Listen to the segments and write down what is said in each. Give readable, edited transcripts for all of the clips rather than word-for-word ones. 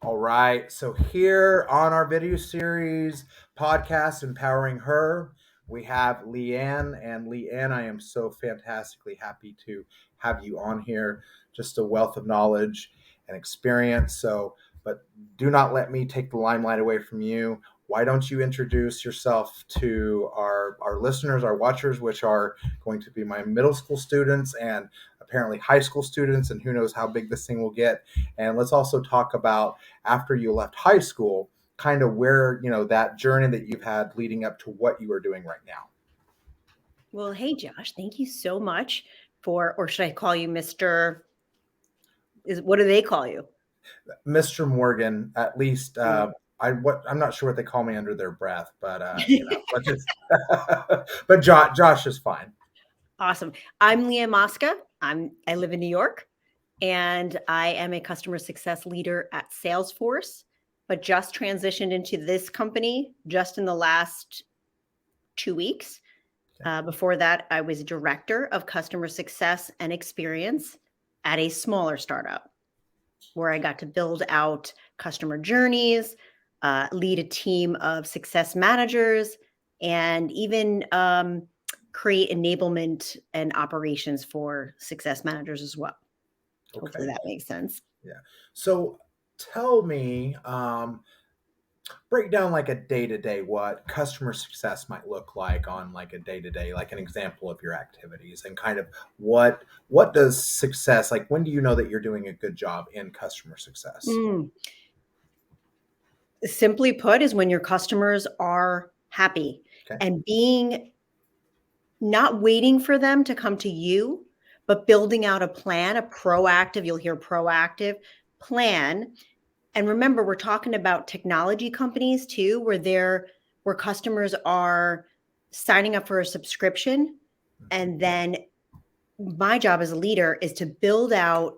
All right. So here on our video series podcast, Empowering Her, we have Leanne. And Leanne, I am so fantastically happy to have you on here. Just a wealth of knowledge and experience. But do not let me take the limelight away from you. Why don't you introduce yourself to our listeners, our watchers, which are going to be my middle school students and apparently high school students, and who knows how big this thing will get. And let's also talk about after you left high school, kind of where, that journey that you've had leading up to what you are doing right now. Well, hey, Josh, thank you so much or should I call you Mr. What do they call you? Mr. Morgan, at least, Mm. I'm not sure what they call me under their breath, but let's just, but Josh is fine. Awesome. I'm Leigh Mosca. I live in New York and I am a customer success leader at Salesforce, but just transitioned into this company just in the last 2 weeks. Okay. Before that, I was director of customer success and experience at a smaller startup where I got to build out customer journeys, lead a team of success managers, and even create enablement and operations for success managers as well. Hopefully Okay. that makes sense. Yeah. So tell me, break down like a day to day what customer success might look like on like a day to day, like an example of your activities, and kind of what does success, like when do you know that you're doing a good job in customer success? Mm. Simply put, is when your customers are happy Okay. and being not waiting for them to come to you, but building out a plan, a proactive, you'll hear proactive plan. And remember, we're talking about technology companies too, where customers are signing up for a subscription. And then my job as a leader is to build out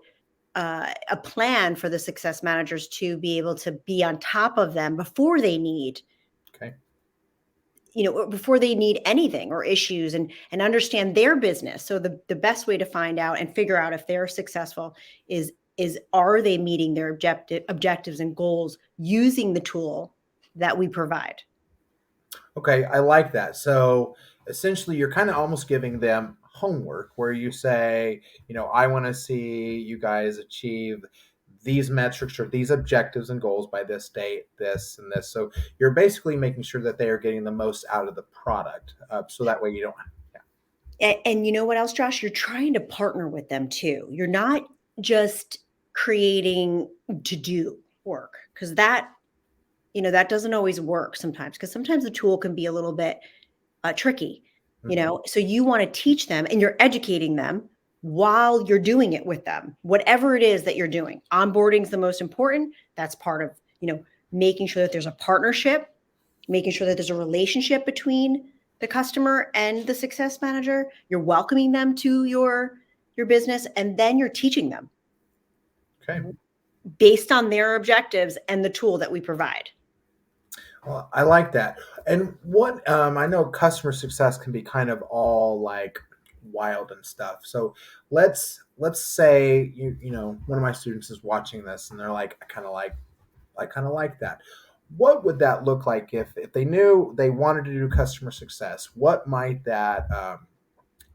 a plan for the success managers to be able to be on top of them before they need Okay. before they need anything or issues, and understand their business. So the best way to find out and figure out if they're successful is are they meeting their objectives and goals using the tool that we provide. Okay, I like that. So essentially, you're kind of almost giving them homework where you say, I want to see you guys achieve these metrics or these objectives and goals by this date, this and this. So you're basically making sure that they are getting the most out of the product. So that way you don't. Yeah. And you know what else, Josh? You're trying to partner with them too. You're not just creating to do work, because that doesn't always work sometimes, because sometimes the tool can be a little bit tricky, Mhm. so you want to teach them and you're educating them while you're doing it with them, whatever it is that you're doing. Onboarding is the most important. That's part of, making sure that there's a partnership, making sure that there's a relationship between the customer and the success manager. You're welcoming them to your business, and then you're teaching them Okay. based on their objectives and the tool that we provide. Well, I like that. And what I know customer success can be kind of all like wild and stuff. So let's say one of my students is watching this and they're like, I kind of like that. What would that look like if they knew they wanted to do customer success? What might that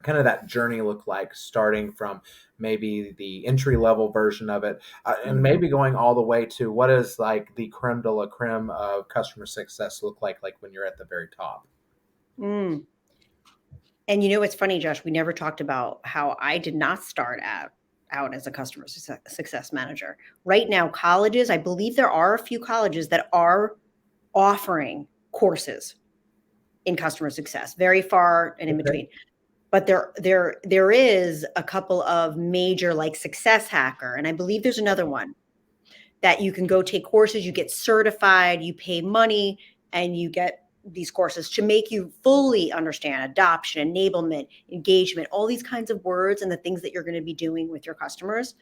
kind of that journey look like, starting from maybe the entry level version of it, and Mhm. maybe going all the way to what is like the creme de la creme of customer success look like when you're at the very top? Mm. And it's funny, Josh, we never talked about how I did not start out as a customer success manager. Right now, colleges, I believe there are a few colleges that are offering courses in customer success, very far and in Okay. between. But there is a couple of major, like Success Hacker, and I believe there's another one that you can go take courses, you get certified, you pay money, and you get these courses to make you fully understand adoption, enablement, engagement, all these kinds of words and the things that you're going to be doing with your customers.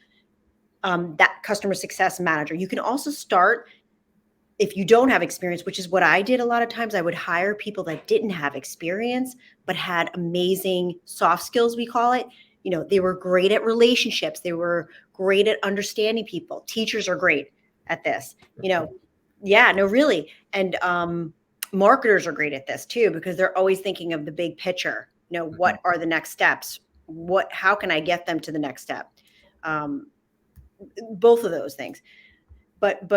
That customer success manager. You can also start if you don't have experience, which is what I did a lot of times. I would hire people that didn't have experience, but had amazing soft skills, we call it. They were great at relationships. They were great at understanding people. Teachers are great. at this. Yeah, no, really. And marketers are great at this too, because they're always thinking of the big picture. What are the next steps? How can I get them to the next step? Um, both of those things. But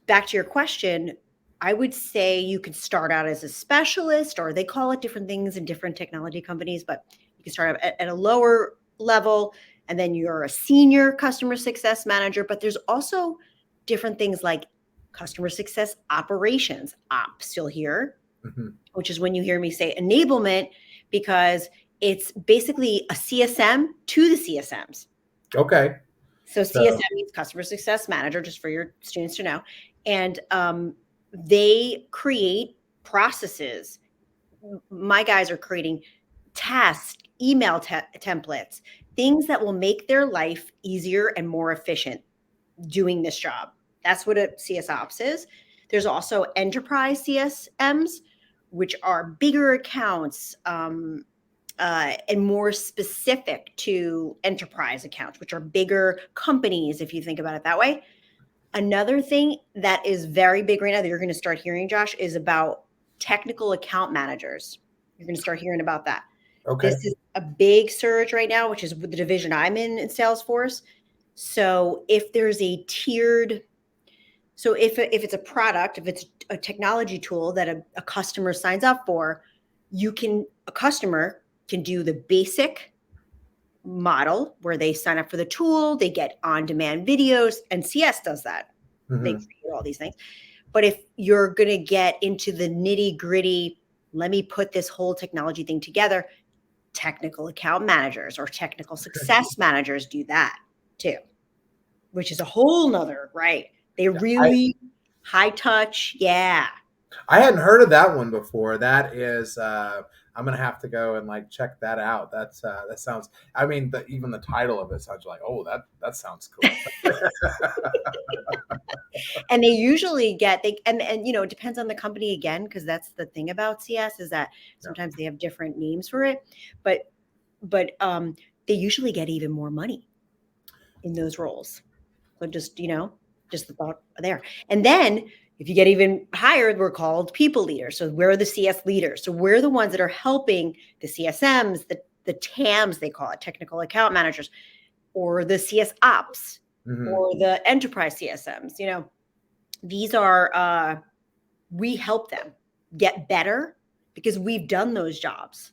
back to your question, I would say you could start out as a specialist, or they call it different things in different technology companies, but you can start out at a lower level, and then you're a senior customer success manager. But there's also different things like customer success operations, ops, you'll hear, which is when you hear me say enablement, because it's basically a CSM to the CSMs. Okay. So CSM means customer success manager, just for your students to know. And they create processes. My guys are creating tasks, email templates, things that will make their life easier and more efficient doing this job. That's what a CS Ops is. There's also enterprise CSMs, which are bigger accounts, and more specific to enterprise accounts, which are bigger companies, if you think about it that way. Another thing that is very big right now that you're going to start hearing, Josh, is about technical account managers. You're going to start hearing about that. Okay. This is a big surge right now, which is the division I'm in Salesforce. So if there's a tiered, so if it's a product, if it's a technology tool that a customer signs up for, a customer can do the basic model where they sign up for the tool, they get on-demand videos, and CS does that. They create all these things. But if you're going to get into the nitty-gritty, let me put this whole technology thing together, technical account managers or technical success managers do that too, which is a whole nother, right? They really high touch. Yeah. I hadn't heard of that one before. That is, I'm gonna have to go and like check that out. That sounds. I mean, even the title of it sounds like, oh, that sounds cool. And they usually get and it depends on the company again, because that's the thing about CS is that sometimes they have different names for it, but they usually get even more money in those roles. So just the thought there. And then if you get even higher, we're called people leaders. So we're the CS leaders. So we're the ones that are helping the CSMs, the TAMs, they call it, technical account managers, or the CS ops, or the enterprise CSMs. These are, we help them get better because we've done those jobs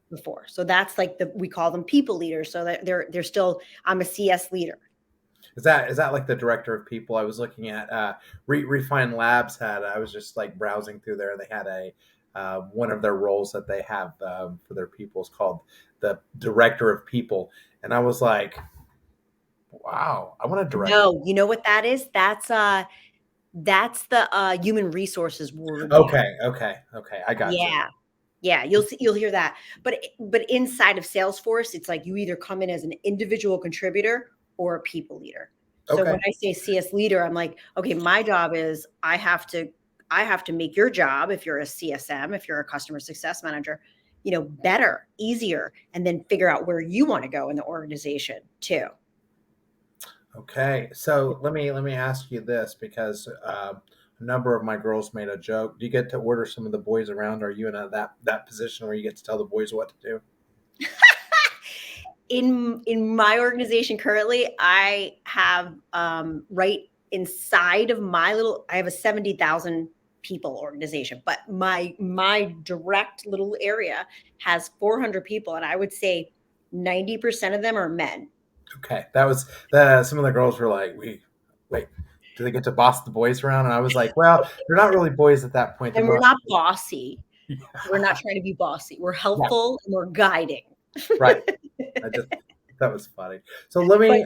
before. So that's like we call them people leaders. So that they're still, I'm a CS leader. Is that like the director of people? I was looking at Refine Labs I was just like browsing through there, and they had one of their roles that they have for their people is called the director of people, and I was like, wow, I want to direct. No, you know what that is? That's the human resources word. Okay, I got you. Yeah, you'll hear that. But inside of Salesforce, it's like you either come in as an individual contributor or a people leader. So when I say CS leader, I'm like, okay, my job is I have to make your job, if you're a CSM, if you're a customer success manager, better, easier, and then figure out where you want to go in the organization too. Okay, so let me ask you this, because a number of my girls made a joke. Do you get to order some of the boys around? Are you in that position where you get to tell the boys what to do? In my organization currently, I have right inside of I have a 70,000 people organization, but my direct little area has 400 people, and I would say 90% of them are men. Okay, that was some of the girls were like, wait, do they get to boss the boys around? And I was like, well, they're not really boys at that point. And we're not bossy. Yeah. We're not trying to be bossy. We're helpful and we're guiding. Right. That was funny. So let me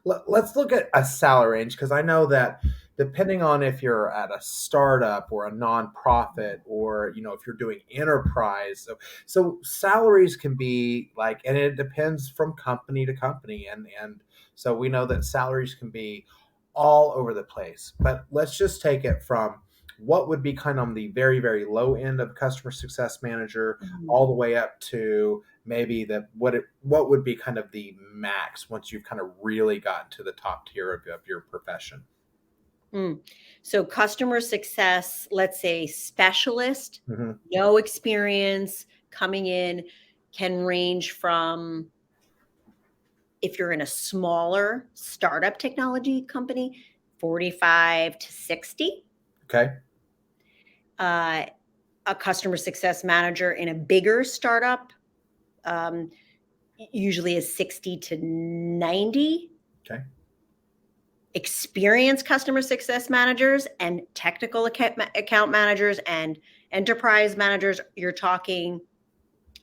let's look at a salary range, because I know that depending on if you're at a startup or a nonprofit, or if you're doing enterprise, so salaries can be like, and it depends from company to company, and so we know that salaries can be all over the place. But let's just take it from what would be kind of on the very, very low end of customer success manager all the way up to maybe that what would be kind of the max once you've kind of really gotten to the top tier of your profession? Mm. So customer success, let's say specialist, Hmm. no experience coming in can range from, if you're in a smaller startup technology company, 45 to 60. Okay. Uh, a customer success manager in a bigger startup um, usually is 60 to 90. Okay. Experienced customer success managers and technical account managers and enterprise managers, you're talking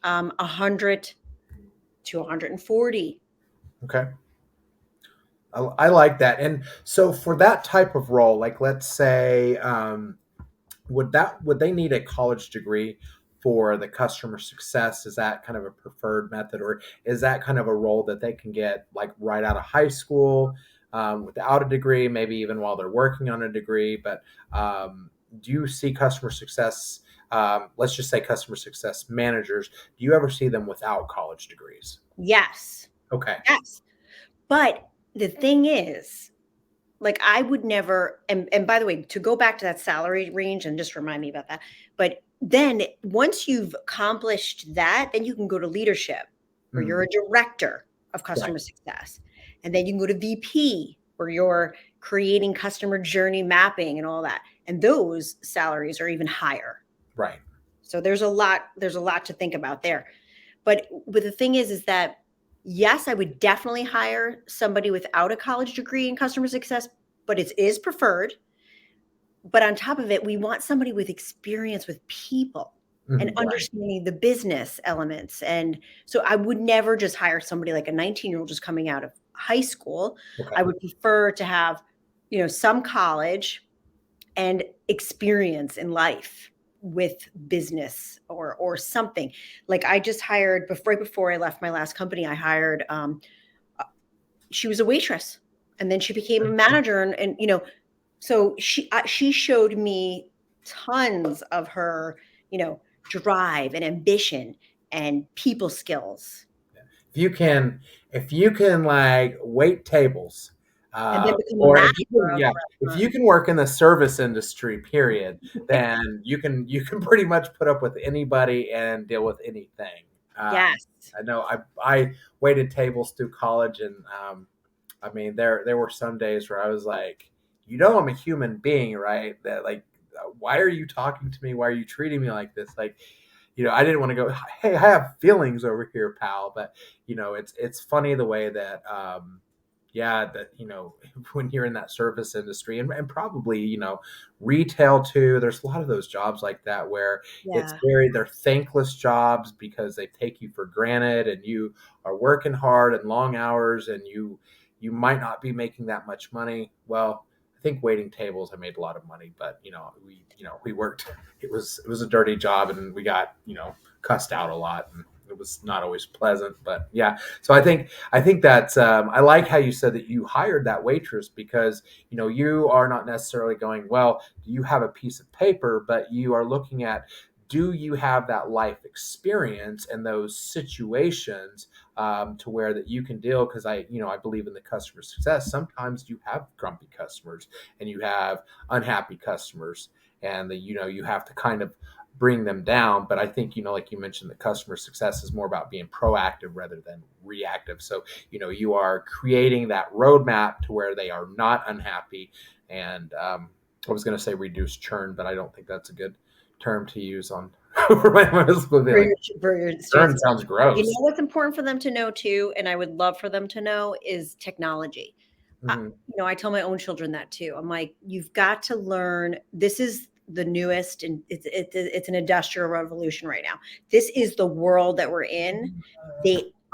100 to 140. Okay. I like that. And so for that type of role, like let's say, would they need a college degree for the customer success? Is that kind of a preferred method, or is that kind of a role that they can get like right out of high school, without a degree, maybe even while they're working on a degree? But do you see customer success? Let's just say customer success managers. Do you ever see them without college degrees? Yes. Okay. Yes. But the thing is, like I would never, and by the way, to go back to that salary range and just remind me about that. But then once you've accomplished that, then you can go to leadership where Mm, you're a director of right. customer success. And then you can go to VP where you're creating customer journey mapping and all that. And those salaries are even higher. Right. So there's a lot to think about there. But the thing is that yes, I would definitely hire somebody without a college degree in customer success, but it is preferred. But on top of it, we want somebody with experience with people and Right. understanding the business elements. And so I would never just hire somebody like a 19-year-old just coming out of high school. Okay. I would prefer to have, some college and experience in life with business or something. Like I just hired right before I left my last company, I hired she was a waitress and then she became a manager and so she showed me tons of her, drive and ambition and people skills. if you can if you can like wait tables, And then become a or if you manager can, of yeah, a if restaurant. you can work in the service industry period, then you can pretty much put up with anybody and deal with anything. Yes. I know I waited tables through college, and I mean there were some days where I was like, I'm a human being, right? That like, why are you talking to me? Why are you treating me like this? Like, I didn't want to go, hey, I have feelings over here, pal. But it's funny the way that, yeah, that when you're in that service industry, and probably retail too. There's a lot of those jobs like that where Yeah. they're thankless jobs because they take you for granted, and you are working hard and long hours, and you might not be making that much money. Well, I think waiting tables I made a lot of money, but we worked. It was a dirty job, and we got cussed out a lot, and it was not always pleasant. But yeah, so I think that, I like how you said that you hired that waitress, because you are not necessarily going, well, do you have a piece of paper, but you are looking at, do you have that life experience and those situations, to where that you can deal? Because I believe in the customer success. Sometimes you have grumpy customers and you have unhappy customers, and that you have to kind of bring them down. But I think, like you mentioned, the customer success is more about being proactive rather than reactive. So you are creating that roadmap to where they are not unhappy. And I was going to say reduce churn, but I don't think that's a good term to use on for my school. For Like, your churn students. sounds You know gross. what's important for them to know too, and I would love for them to know is technology. Hmm. I tell my own children that too. I'm like, you've got to learn. This is the newest, and it's an industrial revolution right now. This is the world that we're in.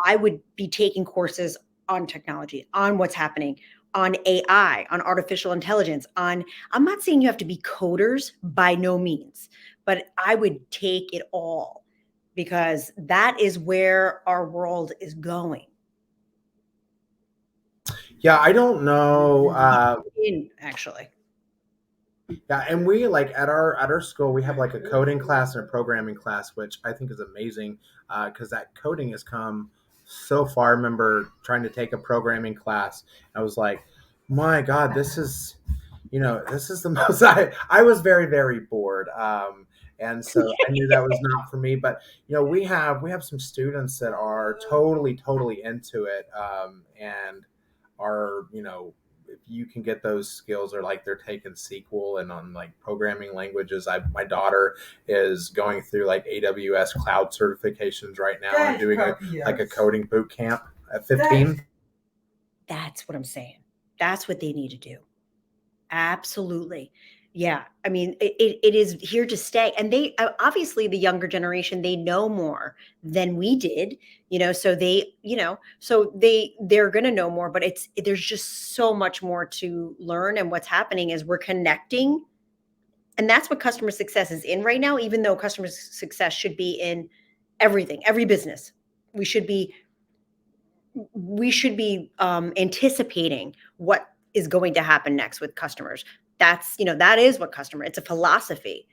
I would be taking courses on technology, on what's happening, on AI, on artificial intelligence. I'm not saying you have to be coders by no means, but I would take it all because that is where our world is going. Yeah, I don't know. Actually. Yeah, and we like at our school we have like a coding class and a programming class, which I think is amazing because that coding has come so far. I remember trying to take a programming class. I was like, my God, this is this is the most I was very very bored. And so I knew that was not for me. But we have some students that are totally into it, and are if you can get those skills, or like they're taking SQL and on like programming languages. My daughter is going through like AWS cloud certifications right now and doing like a coding boot camp at 15. That's what I'm saying. That's what they need to do. Absolutely. Yeah. I mean, it is here to stay. And they obviously, the younger generation, they know more than we did, so they're going to know more, but there's just so much more to learn. And what's happening is we're connecting. And that's what customer success is in right now, even though customer success should be in everything, every business. We should be anticipating what is going to happen next with customers. That is what customer, it's a philosophy.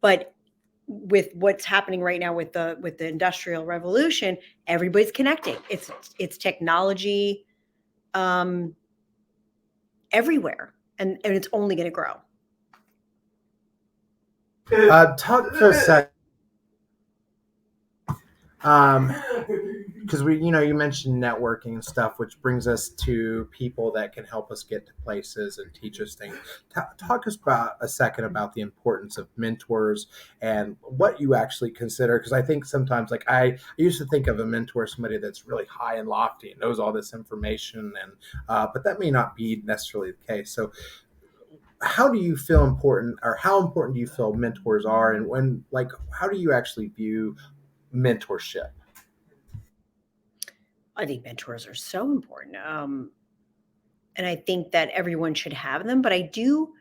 But with what's happening right now with the industrial revolution, everybody's connecting. It's technology everywhere, and it's only going to grow. Talk for a sec. Because you mentioned networking and stuff, which brings us to people that can help us get to places and teach us things. Talk us about a second about the importance of mentors and what you actually consider. Because I think sometimes, like I used to think of a mentor as somebody that's really high and lofty and knows all this information, and but that may not be necessarily the case. So how do you feel important, or how important do you feel mentors are, and how do you actually view mentorship? I think mentors are so important. And I think that everyone should have them, but I do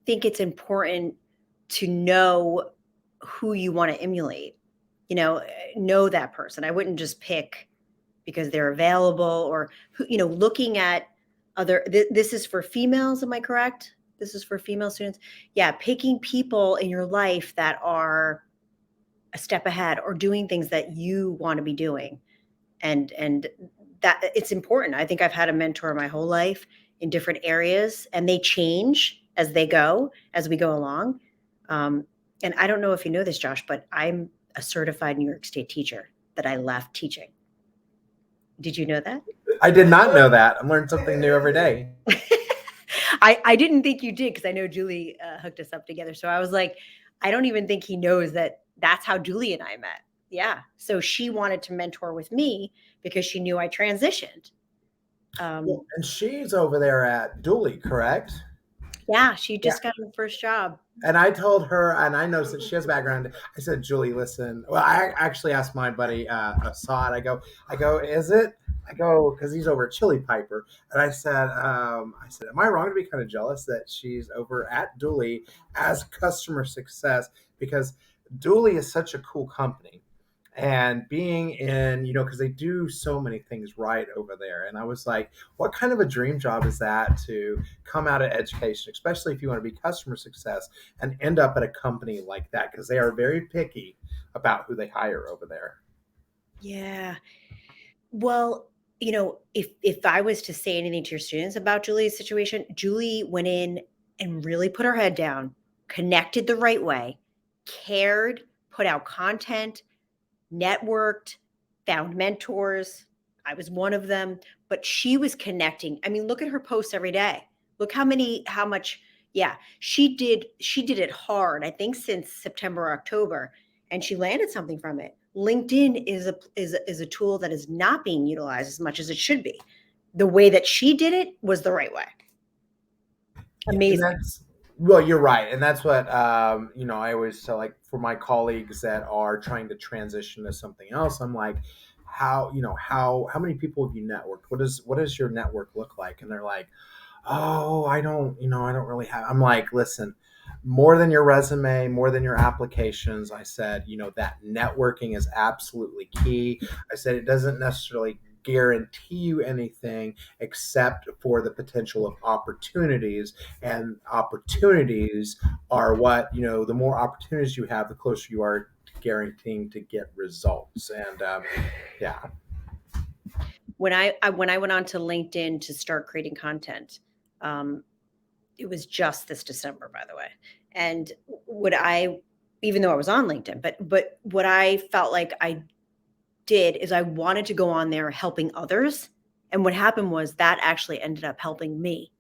think it's important to know who you want to emulate. Know that person. I wouldn't just pick because they're available, or looking at other. This is for females. Am I correct? This is for female students. Yeah, picking people in your life that are a step ahead or doing things that you want to be doing, and that it's important. I think I've had a mentor my whole life in different areas, and they change as we go along. And I don't know if you know this, Josh, but I'm a certified New York State teacher that I left teaching. Did you know that? I did not know that. I'm learning something new every day. I didn't think you did, because I know Julie hooked us up together. So I was like, I don't even think he knows that that's how Julie and I met. Yeah. So she wanted to mentor with me because she knew I transitioned. Well, and she's over there at Dooley, correct? Yeah, she Yeah. just got her first job. And I told her, and I noticed that she has background. I said, Julie, listen. Well, I actually asked my buddy Assad. I go, is it? I go because he's over at Chili Piper, and I said, am I wrong to be kind of jealous that she's over at Dooley as customer success, because Dooley is such a cool company, and being in because they do so many things right over there. And I was like, what kind of a dream job is that, to come out of education, especially if you want to be customer success, and end up at a company like that, because they are very picky about who they hire over there. Yeah. Well, if I was to say anything to your students about Julie's situation, Julie went in and really put her head down, connected the right way, cared, put out content, networked, found mentors. I was one of them, but she was connecting. I mean, look at her posts every day. Look how much, yeah, she did it hard, I think since September or October, and she landed something from it. LinkedIn is a tool that is not being utilized as much as it should be. The way that she did it was the right way. Yeah, and Amazing. well, you're right, and that's what I always tell, like, for my colleagues that are trying to transition to something else. I'm like, how many people have you networked? What does your network look like? And they're like, oh, I don't really have. I'm like, listen, more than your resume, more than your applications. I said, that networking is absolutely key. I said it doesn't necessarily guarantee you anything except for the potential of opportunities. And opportunities are what, the more opportunities you have, the closer you are to guaranteeing to get results. And yeah. When I went on to LinkedIn to start creating content, um, it was just this December, by the way. And what I, even though I was on LinkedIn, but what I felt like I did is I wanted to go on there helping others. And what happened was that actually ended up helping me.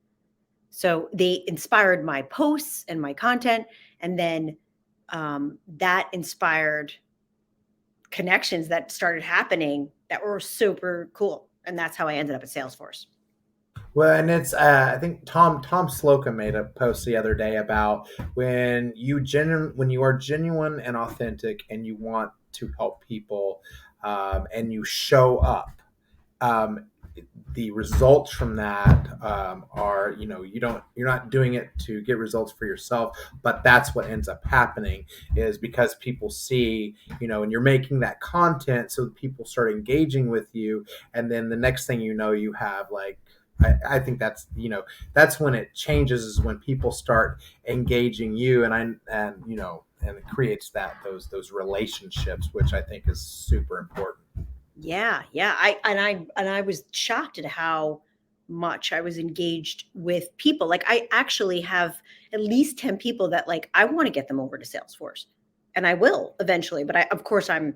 So they inspired my posts and my content. And then that inspired connections that started happening that were super cool. And that's how I ended up at Salesforce. Well, and it's I think Tom Slocum made a post the other day about when you are genuine and authentic and you want to help people, and you show up. Um, the results from that are, you're not doing it to get results for yourself, but that's what ends up happening is because people see, and you're making that content, so people start engaging with you, and then the next thing you know, you have like, I think that's, that's when it changes, is when people start engaging you, and it creates those relationships, which I think is super important. Yeah, yeah. I was shocked at how much I was engaged with people. Like I actually have at least 10 people that like I want to get them over to Salesforce. And I will eventually, but I of course I'm,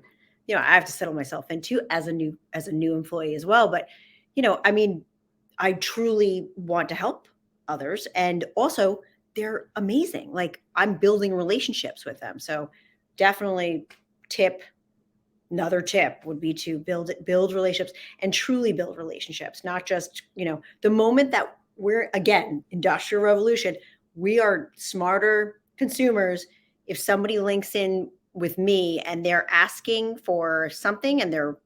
I have to settle myself into as a new employee as well, but I mean, I truly want to help others and also they're amazing. Like I'm building relationships with them. So definitely tip another tip would be to build relationships and truly build relationships, not just the moment that we're again industrial revolution, we are smarter consumers. If somebody links in with me and they're asking for something and they're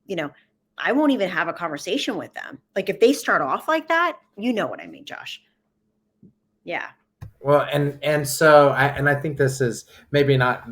you know I won't even have a conversation with them. Like if they start off like that, you know what I mean, Josh. Yeah. Well, and I think this is maybe not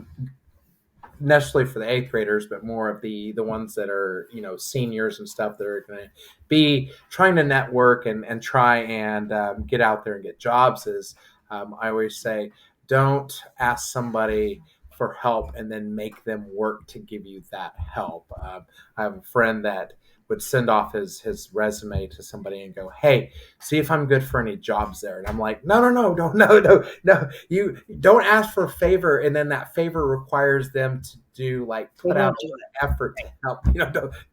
necessarily for the eighth graders, but more of the ones that are, seniors and stuff that are going to be trying to network and try and get out there and get jobs. Is I always say, don't ask somebody for help and then make them work to give you that help. I have a friend that would send off his resume to somebody and go, "Hey, see if I'm good for any jobs there." And I'm like, "No, no, no, don't, no, no, no. You don't ask for a favor, and then that favor requires them to do like They put out won't a do lot it. of effort to Right. help.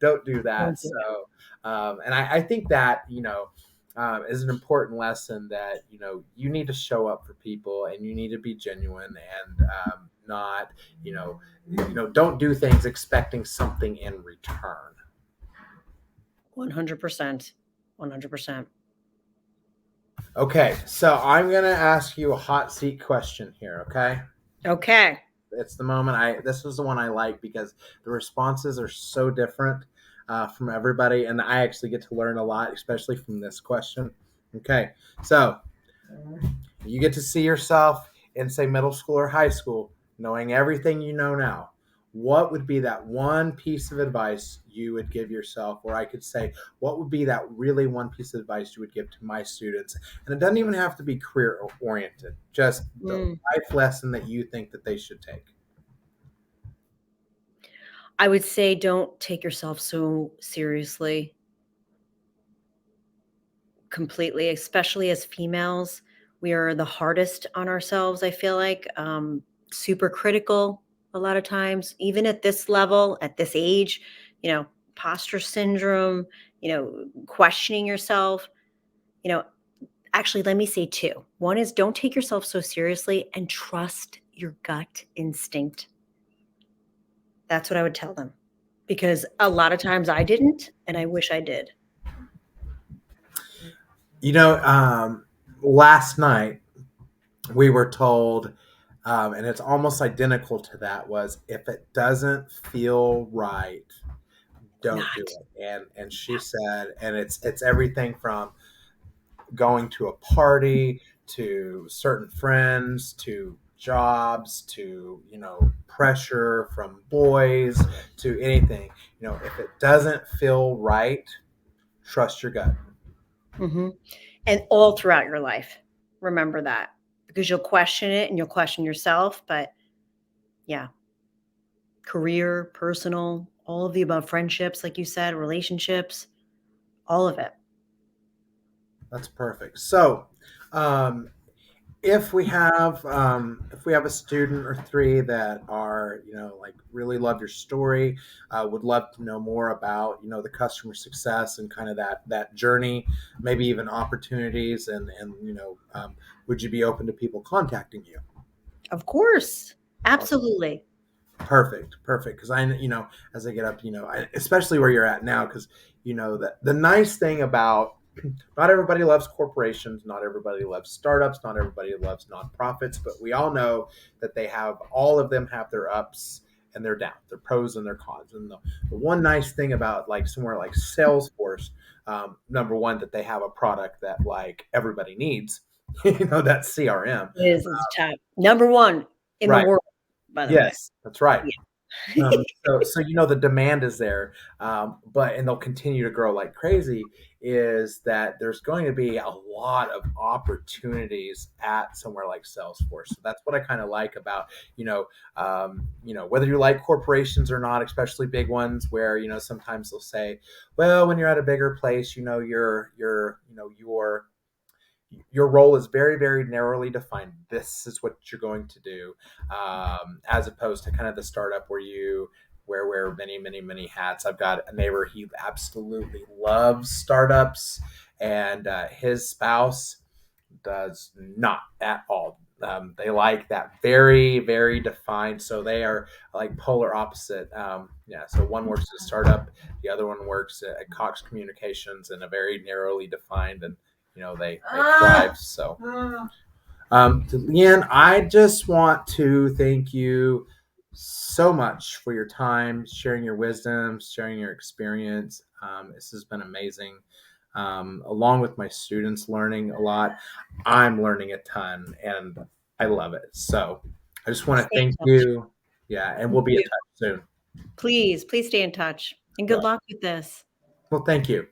Don't do that." Won't do it. So, and I think that is an important lesson that you need to show up for people and you need to be genuine and not don't do things expecting something in return. 100%. 100%. Okay, so I'm gonna ask you a hot seat question here. Okay, Okay. it's the moment. This is the one I like because the responses are so different from everybody, and I actually get to learn a lot, especially from this question. Okay, so you get to see yourself in, say, middle school or high school, knowing everything you know now. What would be that one piece of advice you would give yourself? Or I could say, what would be that really one piece of advice you would give to my students? And it doesn't even have to be career oriented, just the Mm. life lesson that you think that they should take. I would say don't take yourself so seriously completely, especially as females. We are the hardest on ourselves, I feel like. Super critical a lot of times, even at this level, at this age, you know, imposter syndrome, questioning yourself. You know, actually, let me say two. One is don't take yourself so seriously and trust your gut instinct. That's what I would tell them because a lot of times I didn't, and I wish I did. You know, last night we were told, and it's almost identical to that, was if it doesn't feel right, don't do Not. it. And she said, and it's everything from going to a party to certain friends to jobs to, pressure from boys to anything. If it doesn't feel right, trust your gut. Hmm. And all throughout your life, remember that, because you'll question it and you'll question yourself. But yeah, career, personal, all of the above, friendships, like you said, relationships, all of it. That's perfect. So, um, if we have a student or three that are, like, really love your story, would love to know more about, the customer success and kind of that journey, maybe even opportunities, and would you be open to people contacting you? Of course. Awesome. Absolutely. Perfect, perfect. Because as I get up, especially where you're at now, because that the nice thing about, not everybody loves corporations, not everybody loves startups, not everybody loves nonprofits, but we all know that all of them have their ups and their downs, their pros and their cons. And the one nice thing about, like, somewhere like Salesforce, number one, that they have a product that, like, everybody needs, that CRM. It is. It's top number one in the Right. world, by the way. Yes, that's right. Yeah. So the demand is there, but and they'll continue to grow like crazy. Is that there's going to be a lot of opportunities at somewhere like Salesforce. So that's what I kind of like about, whether you like corporations or not, especially big ones, where sometimes they'll say, well, when you're at a bigger place, your role is very, very narrowly defined. This is what you're going to do, as opposed to kind of the startup where you wear many, many, many hats. I've got a neighbor; he absolutely loves startups, and his spouse does not at all. They like that very, very defined. So they are like polar opposite. Yeah. So one works at a startup, the other one works at Cox Communications, in a very narrowly defined, and they thrive. So, Leanne, I just want to thank you so much for your time, sharing your wisdom, sharing your experience. This has been amazing. Along with my students learning a lot, I'm learning a ton, and I love it. So I just want to Stay thank in touch. you. Yeah, and we'll Thank be in you. touch soon. Please, please stay in touch and All good right. luck with this. Well, thank you.